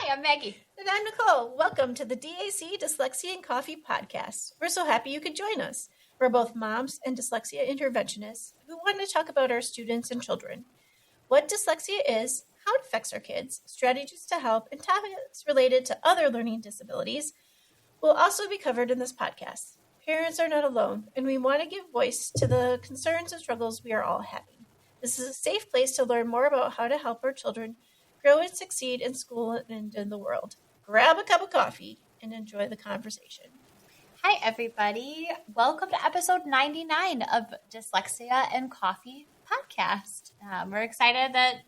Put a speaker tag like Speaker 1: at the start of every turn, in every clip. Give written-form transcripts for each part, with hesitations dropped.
Speaker 1: Hi, I'm Maggie.
Speaker 2: And I'm Nicole. Welcome to the DAC Dyslexia and Coffee podcast. We're so happy you could join us. We're both moms and dyslexia interventionists who want to talk about our students and children, what dyslexia is, how it affects our kids, strategies to help, and topics related to other learning disabilities will also be covered in this podcast. Parents are not alone, and we want to give voice to the concerns and struggles we are all having. This is a safe place to learn more about how to help our children grow and succeed in school and in the world. Grab a cup of coffee and enjoy the conversation.
Speaker 1: Hi, everybody. Welcome to episode 99 of Dyslexia and Coffee podcast. We're excited that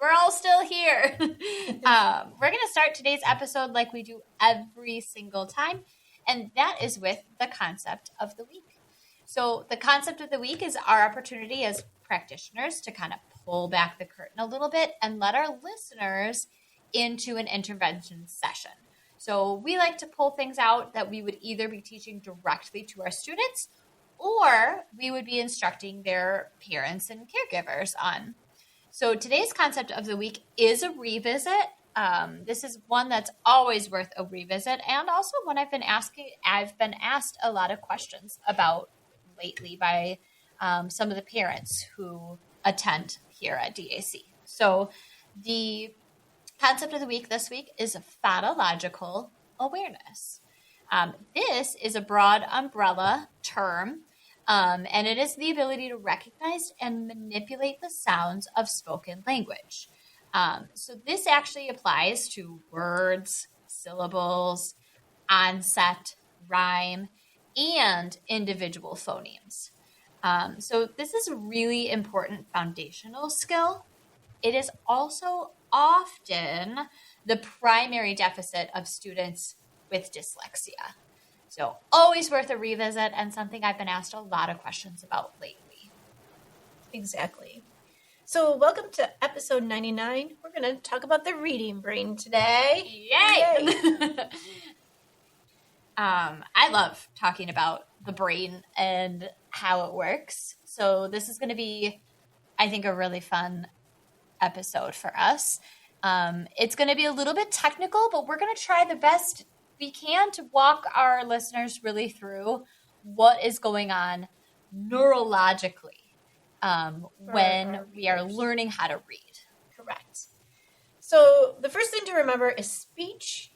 Speaker 1: we're all still here. We're going to start today's episode like we do every single time, and that is with the concept of the week. So the concept of the week is our opportunity as practitioners to kind of pull back the curtain a little bit and let our listeners into an intervention session. So we like to pull things out that we would either be teaching directly to our students or we would be instructing their parents and caregivers on. So today's concept of the week is a revisit. This is one that's always worth a revisit, and also one I've been asked a lot of questions about lately by some of the parents who attend here at DAC. So the concept of the week this week is phonological awareness. This is a broad umbrella term, and it is the ability to recognize and manipulate the sounds of spoken language. So this actually applies to words, syllables, onset, rhyme, and individual phonemes. So this is a really important foundational skill. It is also often the primary deficit of students with dyslexia. So always worth a revisit and something I've been asked a lot of questions about lately.
Speaker 2: Exactly. So welcome to episode 99. We're going to talk about the reading brain today.
Speaker 1: Yay! I love talking about the brain and how it works. So this is going to be, I think, a really fun episode for us. It's going to be a little bit technical, but we're going to try the best we can to walk our listeners really through what is going on neurologically when we are learning how to read.
Speaker 2: Correct. So the first thing to remember is speech.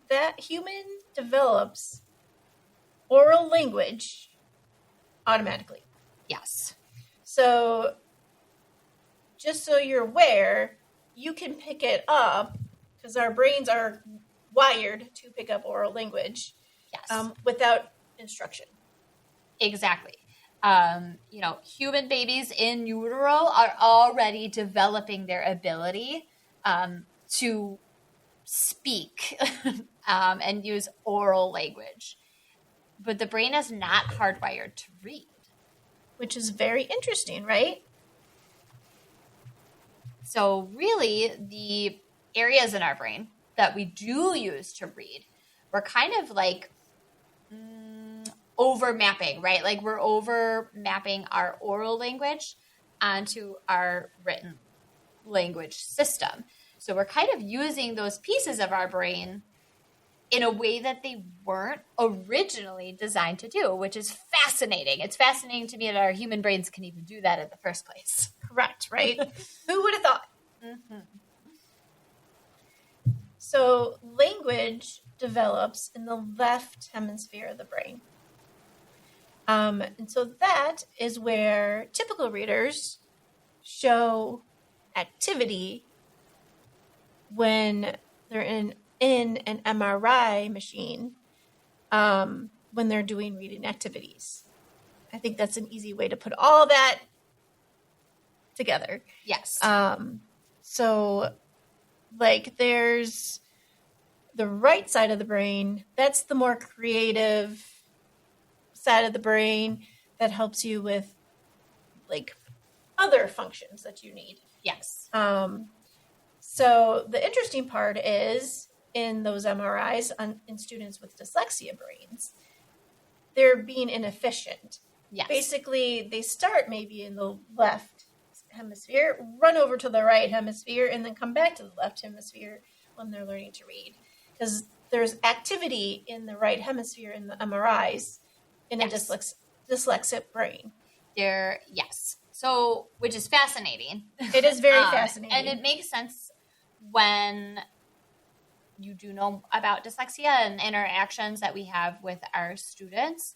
Speaker 2: That human develops oral language automatically.
Speaker 1: Yes.
Speaker 2: So just so you're aware, you can pick it up because our brains are wired to pick up oral language.
Speaker 1: Yes.
Speaker 2: Without instruction.
Speaker 1: Exactly. Human babies in utero are already developing their ability to speak and use oral language. But the brain is not hardwired to read.
Speaker 2: Which is very interesting, right?
Speaker 1: So really, the areas in our brain that we do use to read, we're kind of like over mapping, right? Like we're over mapping our oral language onto our written language system. So we're kind of using those pieces of our brain in a way that they weren't originally designed to do, which is fascinating. It's fascinating to me that our human brains can even do that in the first place.
Speaker 2: Correct, right? Who would have thought?
Speaker 1: Mm-hmm.
Speaker 2: So language develops in the left hemisphere of the brain. And so that is where typical readers show activity when they're in an MRI machine when they're doing reading activities. I think that's an easy way to put all that together.
Speaker 1: Yes.
Speaker 2: So like there's the right side of the brain, that's the more creative side of the brain that helps you with like other functions that you need.
Speaker 1: Yes.
Speaker 2: So the interesting part is in those MRIs in students with dyslexia brains, they're being inefficient.
Speaker 1: Yes.
Speaker 2: Basically, they start maybe in the left hemisphere, run over to the right hemisphere, and then come back to the left hemisphere when they're learning to read, because there's activity in the right hemisphere in the MRIs in a dyslexic brain.
Speaker 1: Yes. So, which is fascinating.
Speaker 2: It is very fascinating.
Speaker 1: And it makes sense when you do know about dyslexia and interactions that we have with our students.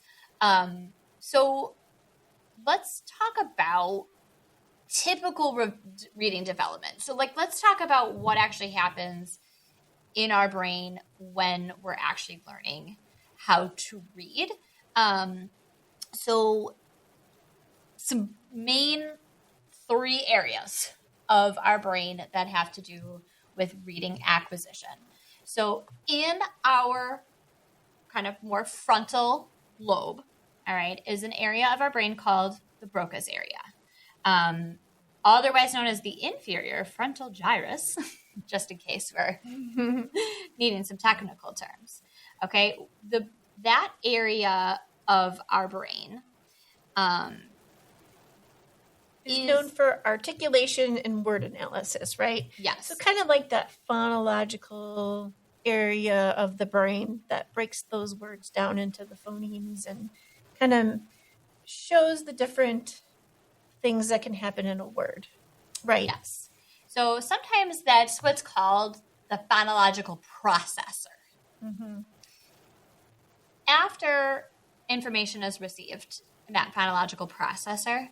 Speaker 1: So let's talk about typical reading development. So let's talk about what actually happens in our brain when we're actually learning how to read. So some main 3 areas of our brain that have to do with reading acquisition. So in our kind of more frontal lobe, all right, is an area of our brain called the Broca's area, otherwise known as the inferior frontal gyrus, just in case we're needing some technical terms. Okay, that area of our brain
Speaker 2: is known for articulation and word analysis, right?
Speaker 1: Yes.
Speaker 2: So kind of like that phonological area of the brain that breaks those words down into the phonemes and kind of shows the different things that can happen in a word, right?
Speaker 1: Yes. So sometimes that's what's called the phonological processor.
Speaker 2: Mm-hmm.
Speaker 1: After information is received in that phonological processor,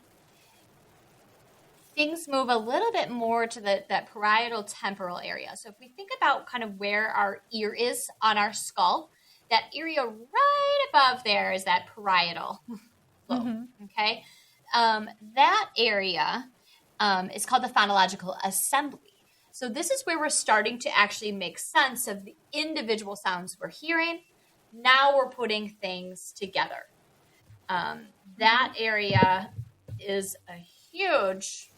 Speaker 1: things move a little bit more to that parietal temporal area. So if we think about kind of where our ear is on our skull, that area right above there is that parietal lobe,
Speaker 2: Mm-hmm.
Speaker 1: okay? That area is called the phonological assembly. So this is where we're starting to actually make sense of the individual sounds we're hearing. Now we're putting things together. That area is a huge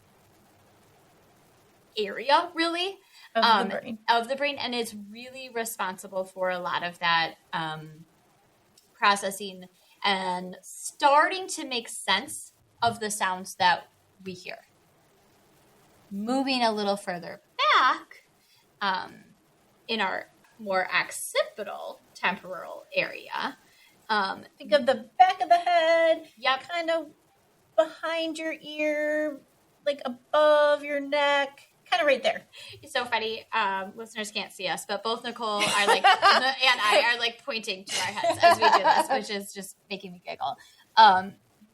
Speaker 1: area, really,
Speaker 2: of the brain,
Speaker 1: and it's really responsible for a lot of that processing and starting to make sense of the sounds that we hear. Moving a little further back, in our more occipital temporal area,
Speaker 2: think of the back of the head,
Speaker 1: yep,
Speaker 2: kind of behind your ear, like above your neck, kind of right there.
Speaker 1: It's so funny. Listeners can't see us, but both Nicole are and I are pointing to our heads as we do this, which is just making me giggle.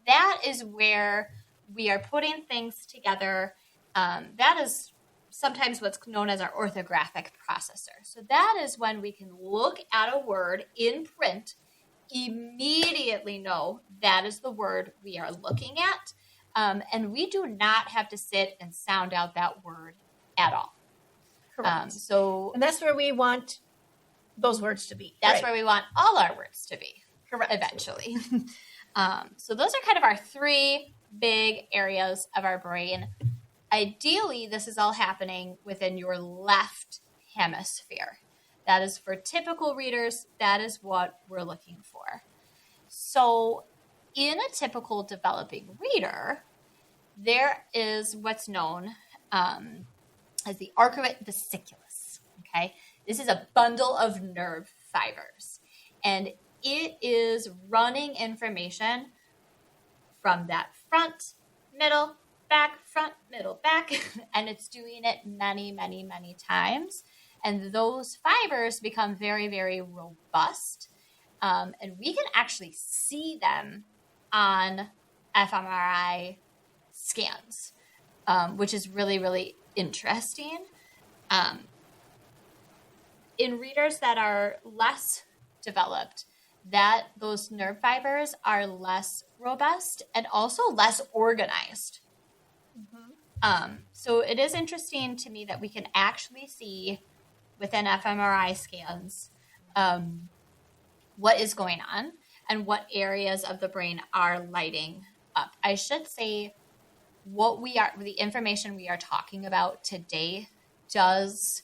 Speaker 1: That is where we are putting things together. That is sometimes what's known as our orthographic processor. So that is when we can look at a word in print, immediately know that is the word we are looking at. And we do not have to sit and sound out that word at all.
Speaker 2: Correct.
Speaker 1: And
Speaker 2: that's where we want those words to be.
Speaker 1: That's where we want all our words to be.
Speaker 2: Correct.
Speaker 1: Eventually. So those are kind of our 3 big areas of our brain. Ideally, this is all happening within your left hemisphere. That is for typical readers. That is what we're looking for. So in a typical developing reader, there is what's known as the arcuate vesiculus. Okay, this is a bundle of nerve fibers, and it is running information from that front, middle, back, front, middle, back, and it's doing it many, many, many times. And those fibers become very, very robust, and we can actually see them on fMRI scans, which is really, really interesting. In readers that are less developed, that those nerve fibers are less robust and also less organized. Mm-hmm. So it is interesting to me that we can actually see within fMRI scans what is going on and what areas of the brain are lighting up. I should say the information we are talking about today does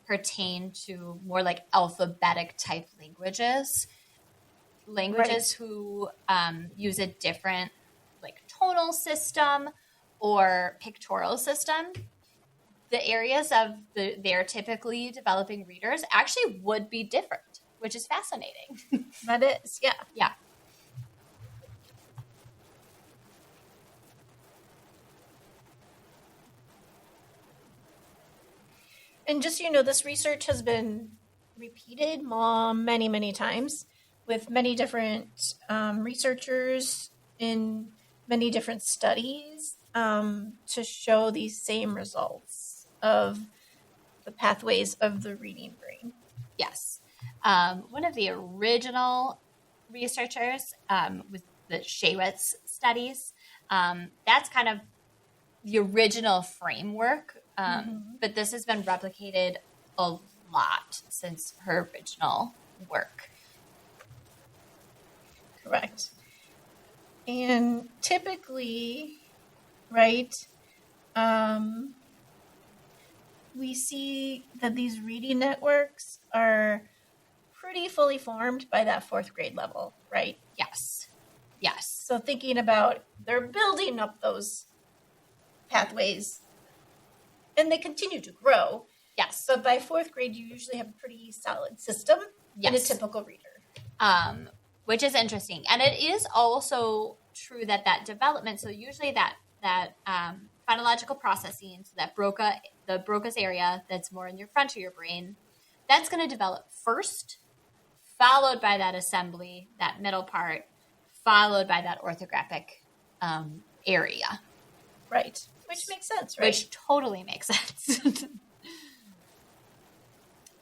Speaker 1: pertain to more like alphabetic type languages right. Who use a different like tonal system or pictorial system. the areas of their typically developing readers actually would be different, which is fascinating.
Speaker 2: That is, yeah.
Speaker 1: Yeah.
Speaker 2: And just, this research has been repeated many, many times with many different researchers in many different studies to show these same results of the pathways of the reading brain.
Speaker 1: Yes. One of the original researchers with the Shaywitz studies, that's kind of the original framework, but this has been replicated a lot since her original work.
Speaker 2: Correct. And typically, right, we see that these reading networks are pretty fully formed by that 4th grade level, right?
Speaker 1: Yes. Yes.
Speaker 2: So thinking about they're building up those pathways and they continue to grow.
Speaker 1: Yes.
Speaker 2: But by 4th grade, you usually have a pretty solid system in a typical reader.
Speaker 1: Which is interesting. And it is also true that development, so usually that phonological processing, so that the Broca's area that's more in your front of your brain, that's going to develop first, followed by that assembly, that middle part, followed by that orthographic area.
Speaker 2: Right. Which makes sense, right?
Speaker 1: Which totally makes sense.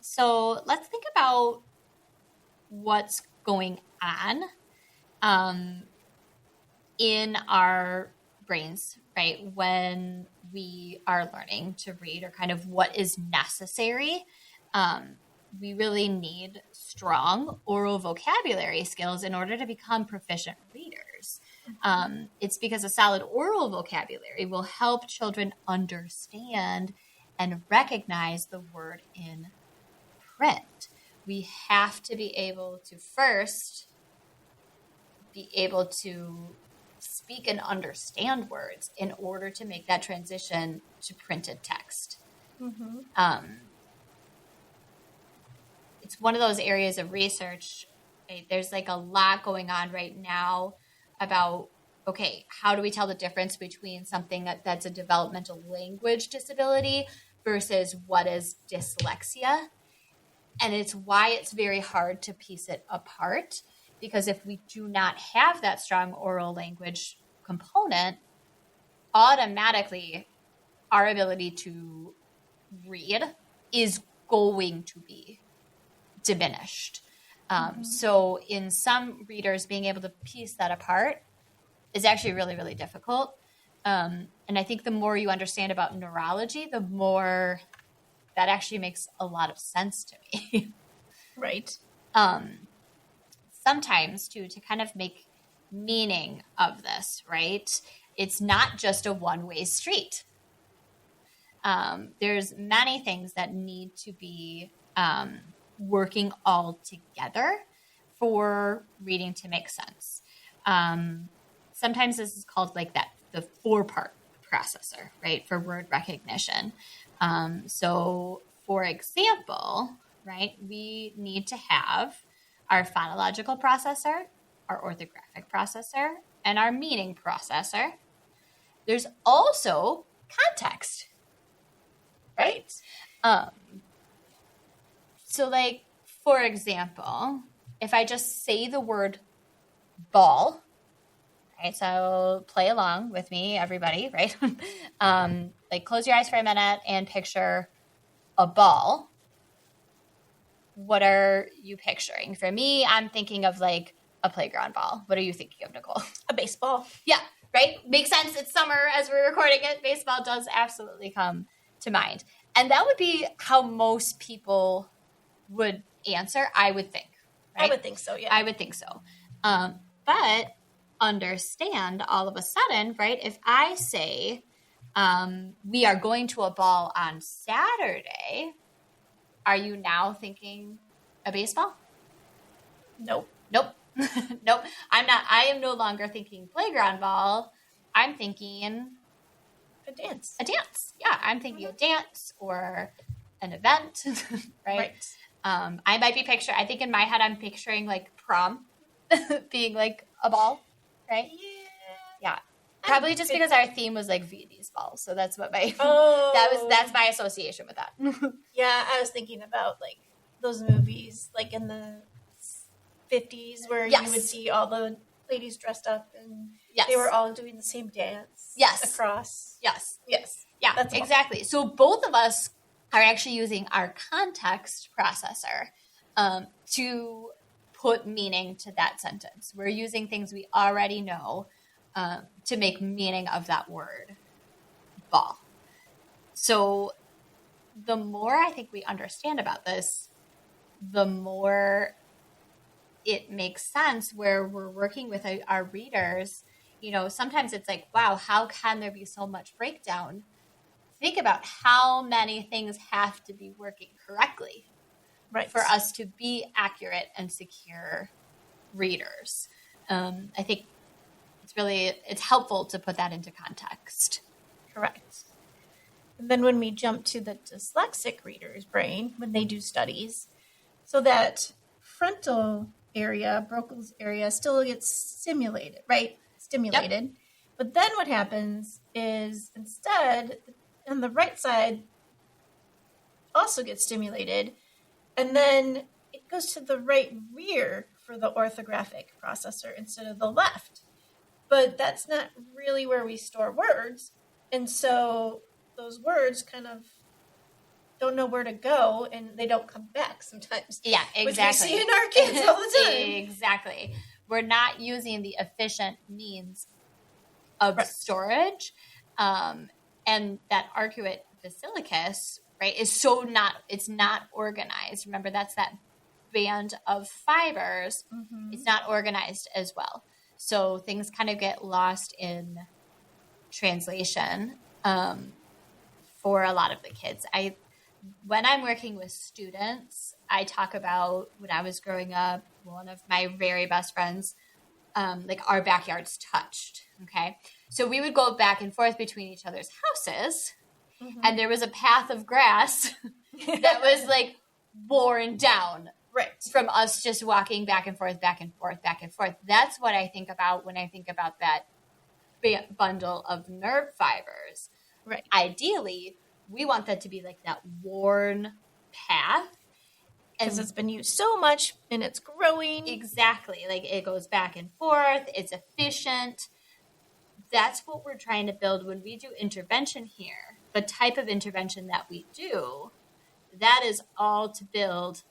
Speaker 1: So let's think about what's going on in our brains, right, when we are learning to read, or kind of what is necessary. We really need strong oral vocabulary skills in order to become proficient readers. It's because a solid oral vocabulary will help children understand and recognize the word in print. We have to be able to first be able to speak and understand words in order to make that transition to printed text. It's one of those areas of research. Right? There's like a lot going on right now about, okay, how do we tell the difference between something that's a developmental language disability versus what is dyslexia? And it's why it's very hard to piece it apart, because if we do not have that strong oral language component, automatically our ability to read is going to be diminished. So in some readers, being able to piece that apart is actually really, really difficult. And I think the more you understand about neurology, the more that actually makes a lot of sense to me.
Speaker 2: Right.
Speaker 1: Sometimes, too, to kind of make meaning of this, right? It's not just a one-way street. There's many things that need to be working all together for reading to make sense. Sometimes this is called like the 4-part processor, right, for word recognition. So, for example, right, we need to have our phonological processor, our orthographic processor, and our meaning processor. There's also context, right? So, like, for example, if I just say the word ball, right, so play along with me, everybody, right? Like, close your eyes for a minute and picture a ball. What are you picturing? For me, I'm thinking of like a playground ball. What are you thinking of, Nicole?
Speaker 2: A baseball.
Speaker 1: Yeah, right? Makes sense. It's summer as we're recording it. Baseball does absolutely come to mind. And that would be how most people would answer, I would think. Right?
Speaker 2: I would think so, yeah.
Speaker 1: I would think so. But understand all of a sudden, right, if I say we are going to a ball on Saturday, are you now thinking a baseball?
Speaker 2: Nope.
Speaker 1: Nope. Nope. I'm not. I am no longer thinking playground ball. I'm thinking
Speaker 2: A dance.
Speaker 1: A dance. Yeah, I'm thinking a dance or an event, right? I might be I think in my head I'm picturing like prom being like a ball, right? Yeah. Probably just because our theme was like Viennese balls. So that's what that's my association with that.
Speaker 2: Yeah, I was thinking about like those movies like in the 50s where you would see all the ladies dressed up and they were all doing the same dance across.
Speaker 1: Yes.
Speaker 2: Yeah,
Speaker 1: that's exactly. So both of us are actually using our context processor to put meaning to that sentence. We're using things we already know to make meaning of that word, ball. So the more I think we understand about this, the more it makes sense where we're working with our readers. You know, sometimes it's like, wow, how can there be so much breakdown? Think about how many things have to be working correctly for us to be accurate and secure readers. I think it's helpful to put that into context.
Speaker 2: Correct. And then when we jump to the dyslexic reader's brain, when they do studies, so that frontal area, Broca's area, still gets stimulated. Yep. But then what happens is instead, on the right side also gets stimulated, and then it goes to the right rear for the orthographic processor instead of the left. But that's not really where we store words, and so those words kind of don't know where to go, and they don't come back sometimes.
Speaker 1: Yeah, exactly.
Speaker 2: Which we see in our kids all the time.
Speaker 1: Exactly. We're not using the efficient means of storage. And that arcuate basilicus, right, it's not organized. Remember, that's that band of fibers. Mm-hmm. It's not organized as well. So things kind of get lost in translation for a lot of the kids. When I'm working with students, I talk about when I was growing up, one of my very best friends, like our backyards touched. Okay. So we would go back and forth between each other's houses, and there was a path of grass that was like worn down from us just walking back and forth, back and forth, back and forth. That's what I think about when I think about that bundle of nerve fibers. Right. Ideally, we want that to be like that worn path.
Speaker 2: Because it's been used so much and it's growing.
Speaker 1: Exactly. Like it goes back and forth. It's efficient. That's what we're trying to build when we do intervention here. The type of intervention that we do, that is all to build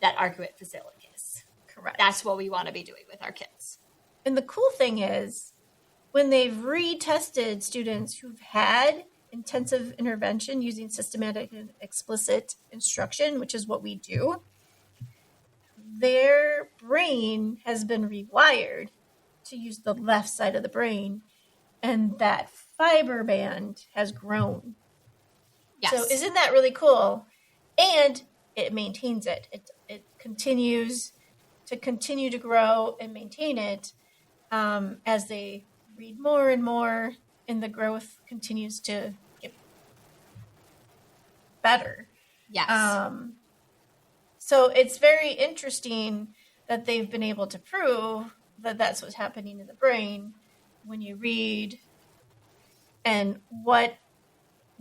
Speaker 1: that arcuate basilicus.
Speaker 2: Correct.
Speaker 1: That's what we want to be doing with our kids.
Speaker 2: And the cool thing is, when they've retested students who've had intensive intervention using systematic and explicit instruction, which is what we do, their brain has been rewired to use the left side of the brain, and that fiber band has grown. Yes. So isn't that really cool? And it maintains it. It continues to grow and maintain it as they read more and more, and the growth continues to get better.
Speaker 1: Yes.
Speaker 2: So it's very interesting that they've been able to prove that that's what's happening in the brain when you read, and what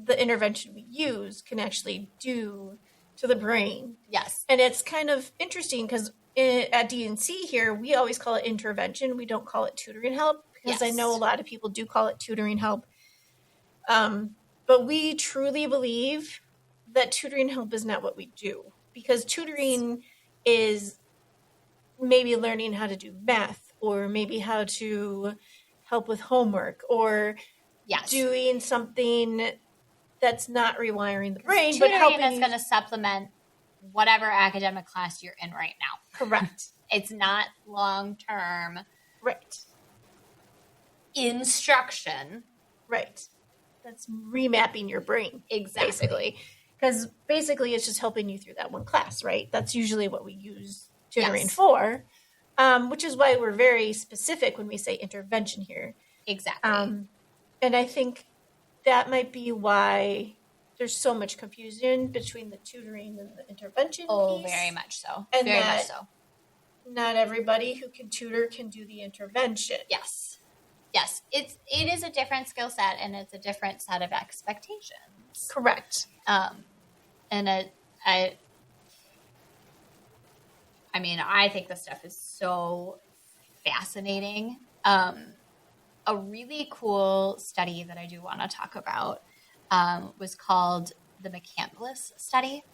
Speaker 2: the intervention we use can actually do to the brain.
Speaker 1: Yes.
Speaker 2: And it's kind of interesting because at DNC here, we always call it intervention. We don't call it tutoring help, because I know a lot of people do call it tutoring help. But we truly believe that tutoring help is not what we do, because tutoring is maybe learning how to do math, or maybe how to help with homework, or doing something that's not rewiring the brain, but helping
Speaker 1: is going to supplement whatever academic class you're in right now.
Speaker 2: Correct.
Speaker 1: It's not long-term
Speaker 2: right
Speaker 1: instruction.
Speaker 2: Right. That's remapping your brain.
Speaker 1: Exactly.
Speaker 2: Basically. Because basically it's just helping you through that one class, right? That's usually what we use tutoring for, which is why we're very specific when we say intervention here.
Speaker 1: Exactly.
Speaker 2: And I think that might be why there's so much confusion between the tutoring and the intervention piece.
Speaker 1: Very much so.
Speaker 2: And
Speaker 1: very
Speaker 2: that
Speaker 1: much so.
Speaker 2: Not everybody who can tutor can do the intervention.
Speaker 1: Yes. It is a different skill set, and it's a different set of expectations.
Speaker 2: Correct.
Speaker 1: And I mean, I think this stuff is so fascinating. A really cool study that I do want to talk about was called the McCandless study.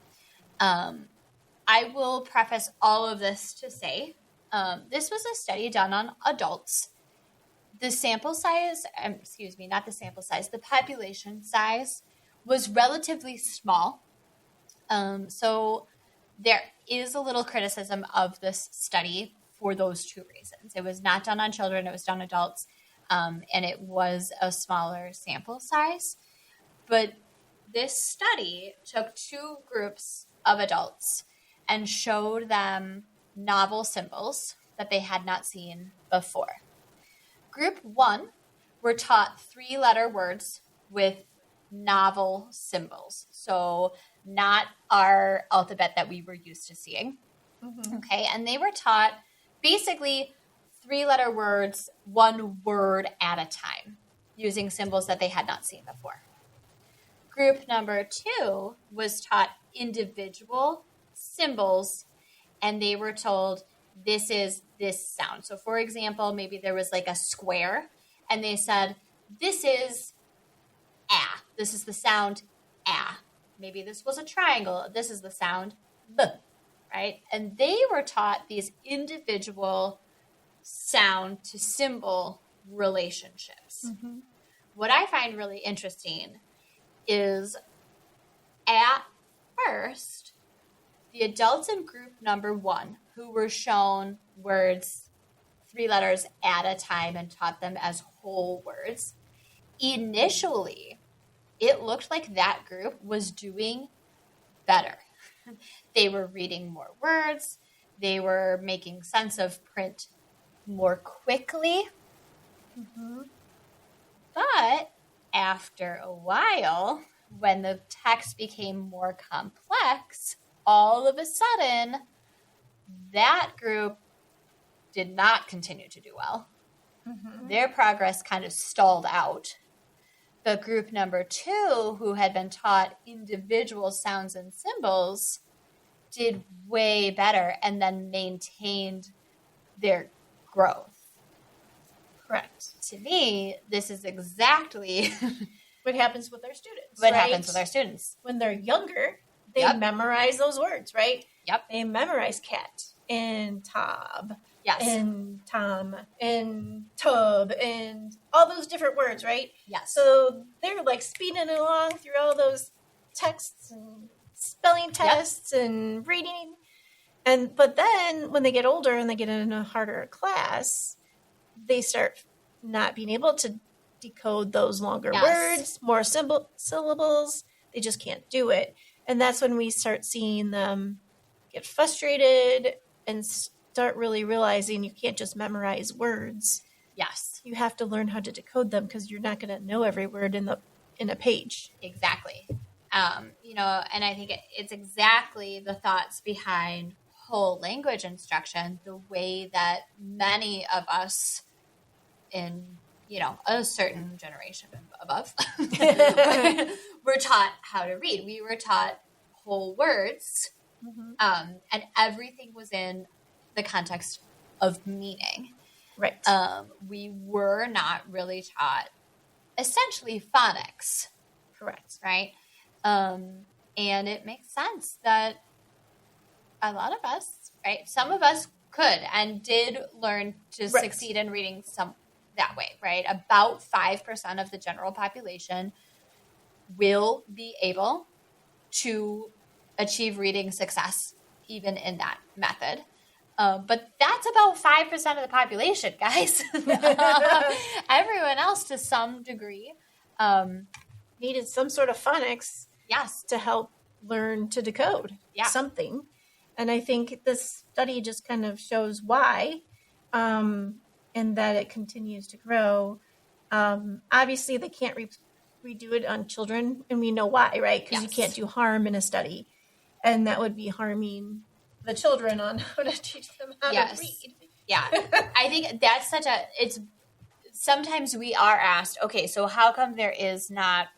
Speaker 1: I will preface all of this to say this was a study done on adults. The sample size, the population size was relatively small. So there is a little criticism of this study for those two reasons. It was not done on children, it was done on adults, and it was a smaller sample size. But this study took two groups of adults and showed them novel symbols that they had not seen before. Group 1 were taught 3-letter words with novel symbols. So not our alphabet that we were used to seeing. Mm-hmm. Okay, and they were taught basically 3-letter words, one word at a time, using symbols that they had not seen before. Group number 2 was taught individual symbols, and they were told this is this sound. So for example, maybe there was like a square, and they said, this is ah. This is the sound ah. Maybe this was a triangle. This is the sound b, right? And they were taught these individual sound to symbol relationships. Mm-hmm. What I find really interesting is at first, the adults in group number 1 who were shown words 3 letters at a time and taught them as whole words, initially, it looked like that group was doing better. They were reading more words. They were making sense of print more quickly. Mm-hmm. But after a while, when the text became more complex, all of a sudden, that group did not continue to do well. Mm-hmm. Their progress kind of stalled out. The group number 2, who had been taught individual sounds and symbols, did way better and then maintained their growth. Correct. To me, this is exactly
Speaker 2: what happens with our students.
Speaker 1: What happens with our students.
Speaker 2: When they're younger, they memorize those words, right?
Speaker 1: Yep.
Speaker 2: They memorize cat and tob.
Speaker 1: Yes.
Speaker 2: And Tom and tub and all those different words, right?
Speaker 1: Yes.
Speaker 2: So they're like speeding along through all those texts and spelling tests and reading. But then when they get older and they get in a harder class, they start not being able to decode those longer words, more syllables. They just can't do it. And that's when we start seeing them get frustrated and start really realizing you can't just memorize words.
Speaker 1: Yes.
Speaker 2: You have to learn how to decode them because you're not going to know every word in a page.
Speaker 1: Exactly. And I think it's exactly the thoughts behind whole language instruction, the way that many of us in, a certain generation above were taught how to read. We were taught whole words, mm-hmm. And everything was in the context of meaning.
Speaker 2: Right.
Speaker 1: We were not really taught essentially phonics.
Speaker 2: Correct.
Speaker 1: Right. And it makes sense that a lot of us, right, some of us could and did learn to succeed in reading some that way, right? About 5% of the general population will be able to achieve reading success even in that method. But that's about 5% of the population, guys. Everyone else, to some degree,
Speaker 2: needed some sort of phonics to help learn to decode something. And I think this study just kind of shows why, and that it continues to grow. Obviously, they can't we do it on children, and we know why, right? Because you can't do harm in a study, and that would be harming the children on how to teach them how to read.
Speaker 1: Yeah. I think that's sometimes we are asked, okay, so how come there is not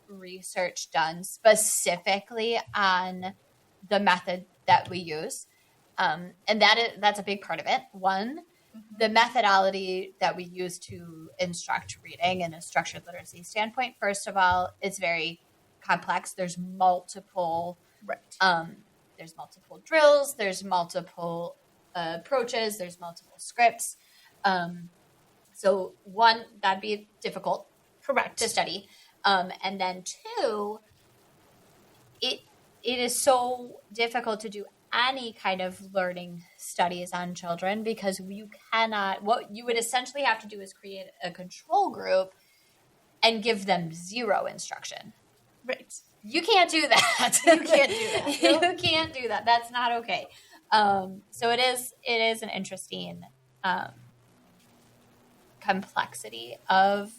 Speaker 1: research done specifically on the method that we use? And that's a big part of it. One, the methodology that we use to instruct reading in a structured literacy standpoint, first of all, it's very complex. There's multiple drills, there's multiple approaches, there's multiple scripts. So one, that'd be difficult,
Speaker 2: correct,
Speaker 1: to study. And then two, it is so difficult to do any kind of learning studies on children because what you would essentially have to do is create a control group and give them zero instruction.
Speaker 2: Right.
Speaker 1: You can't do that.
Speaker 2: You can't do that.
Speaker 1: You can't do that. That's not okay. So it is an interesting complexity of,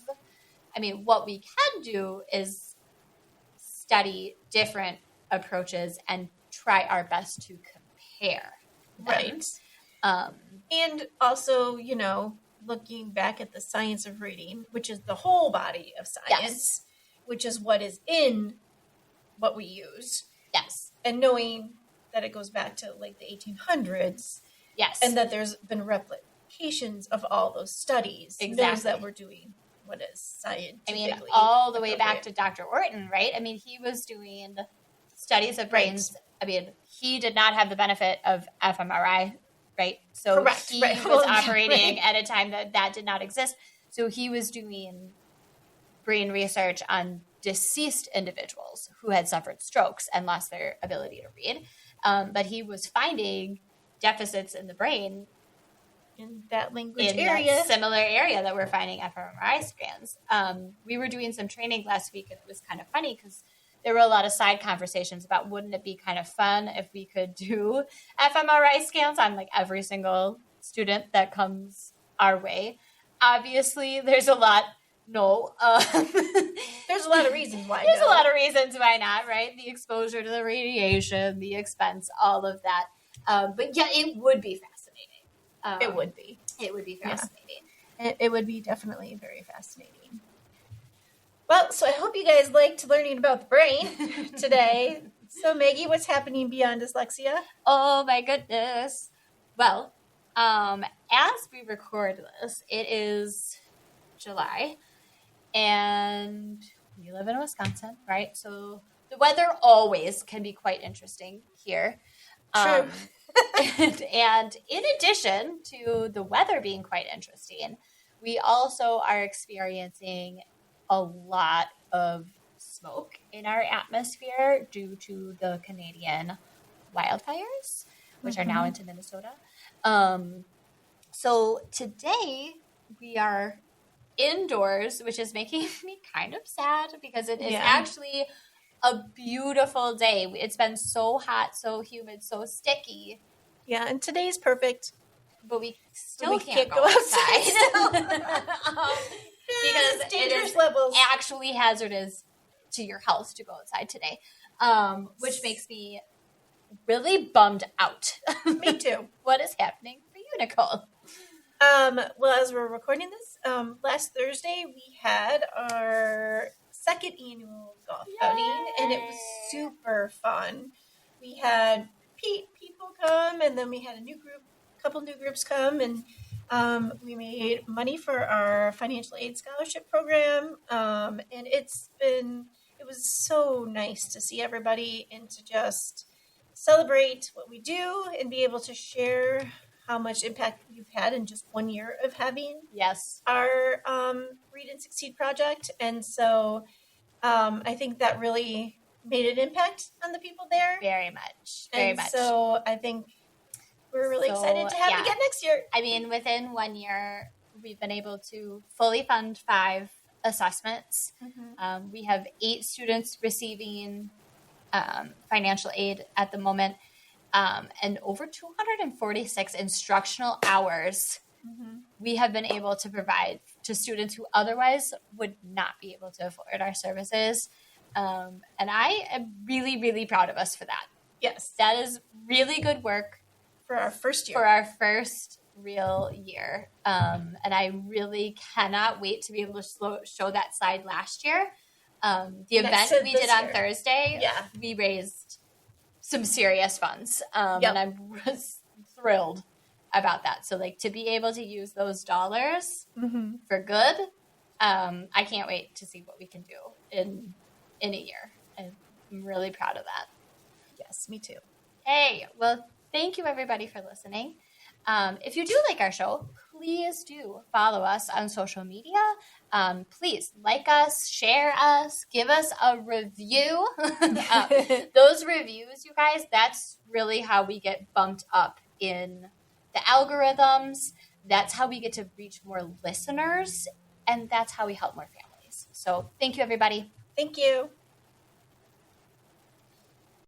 Speaker 1: what we can do is study different approaches and try our best to compare them.
Speaker 2: Right. And also, looking back at the science of reading, which is the whole body of science, which is what is in what we use.
Speaker 1: Yes.
Speaker 2: And knowing that it goes back to like the 1800s.
Speaker 1: Yes.
Speaker 2: And that there's been replications of all those studies.
Speaker 1: Exactly.
Speaker 2: Knows that we're doing what is scientifically
Speaker 1: all the way back to Dr. Orton, right? He was doing studies of brains. Right. He did not have the benefit of fMRI, right? So
Speaker 2: correct.
Speaker 1: He was operating at a time that did not exist. So he was doing brain research on deceased individuals who had suffered strokes and lost their ability to read. But he was finding deficits in the brain
Speaker 2: in that language
Speaker 1: area. That similar area that we're finding fMRI scans. We were doing some training last week, and it was kind of funny because there were a lot of side conversations about wouldn't it be kind of fun if we could do fMRI scans on like every single student that comes our way. Obviously, there's a lot. No.
Speaker 2: There's a lot of reasons why.
Speaker 1: There's a lot of reasons why not, right? The exposure to the radiation, the expense, all of that. But yeah, it would be fascinating.
Speaker 2: It would be.
Speaker 1: It would be fascinating.
Speaker 2: Yeah. It would be definitely very fascinating. Well, so I hope you guys liked learning about the brain today. So Maggie, what's happening beyond dyslexia?
Speaker 1: Oh my goodness. Well, as we record this, it is July, and we live in Wisconsin, right? So the weather always can be quite interesting here.
Speaker 2: True.
Speaker 1: And in addition to the weather being quite interesting, we also are experiencing a lot of smoke in our atmosphere due to the Canadian wildfires, which are now into Minnesota. So today we are indoors, which is making me kind of sad because it is actually a beautiful day. It's been so hot, so humid, so sticky.
Speaker 2: Yeah, and today's perfect.
Speaker 1: But we still can't go outside. Because
Speaker 2: dangerous
Speaker 1: it is
Speaker 2: levels.
Speaker 1: Actually hazardous to your health to go outside today, which makes me really bummed out.
Speaker 2: Me too.
Speaker 1: What is happening for you, Nicole?
Speaker 2: Well, as we're recording this, last Thursday we had our second annual golf outing, and it was super fun. We had people come, and then we had a couple new groups come, and we made money for our financial aid scholarship program, and it was so nice to see everybody and to just celebrate what we do and be able to share how much impact we've had in just 1 year of having our Read and Succeed project. And so I think that really made an impact on the people there.
Speaker 1: Very much.
Speaker 2: So I think we're really excited to have it again next year.
Speaker 1: Within 1 year, we've been able to fully fund 5 assessments. Mm-hmm. We have 8 students receiving financial aid at the moment, and over 246 instructional hours we have been able to provide to students who otherwise would not be able to afford our services. And I am really, really proud of us for that.
Speaker 2: Yes.
Speaker 1: That is really good work.
Speaker 2: For our first year.
Speaker 1: For our first real year. And I really cannot wait to be able to show that slide last year. The event we did on Thursday, we raised some serious funds. And I'm thrilled about that. So like to be able to use those dollars for good, I can't wait to see what we can do in a year. I'm really proud of that.
Speaker 2: Yes, me too.
Speaker 1: Hey, well, thank you everybody for listening. If you do like our show, please do follow us on social media. Please like us, share us, give us a review. Those reviews, you guys, that's really how we get bumped up in the algorithms. That's how we get to reach more listeners, and that's how we help more families. So thank you, everybody.
Speaker 2: Thank you.